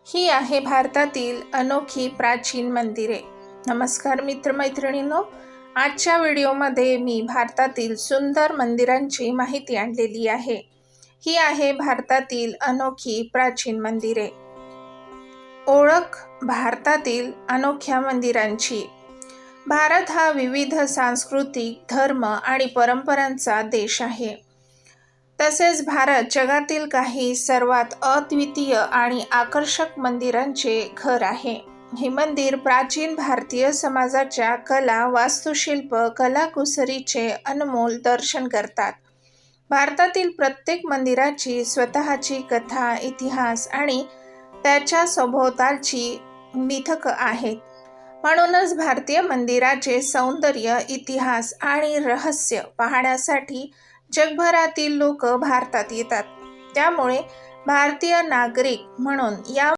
ही आहे भारतातील अनोखी प्राचीन मंदिरे। नमस्कार मित्रमैत्रिणींनो, आजच्या व्हिडिओमध्ये मी भारतातील सुंदर मंदिरांची माहिती आणलेली आहे। ही आहे भारतातील अनोखी प्राचीन मंदिरे। ओळख भारतातील अनोख्या मंदिरांची। भारत हा विविध सांस्कृतिक, धर्म आणि परंपरांचा देश आहे। तसेच भारत जगातील काही सर्वात अद्वितीय आणि आकर्षक मंदिरांचे घर आहे। हे मंदिर प्राचीन भारतीय समाजाच्या कला, वास्तुशिल्प, कलाकुसरीचे अनमोल दर्शन करतात। भारतातील प्रत्येक मंदिराची स्वतःची कथा, इतिहास आणि त्याच्या सभोवतालची मिथक आहेत। म्हणूनच भारतीय मंदिराचे सौंदर्य, इतिहास आणि रहस्य पाहण्यासाठी जगभरातील लोक भारतात येतात। त्यामुळे भारतीय नागरिक म्हणून या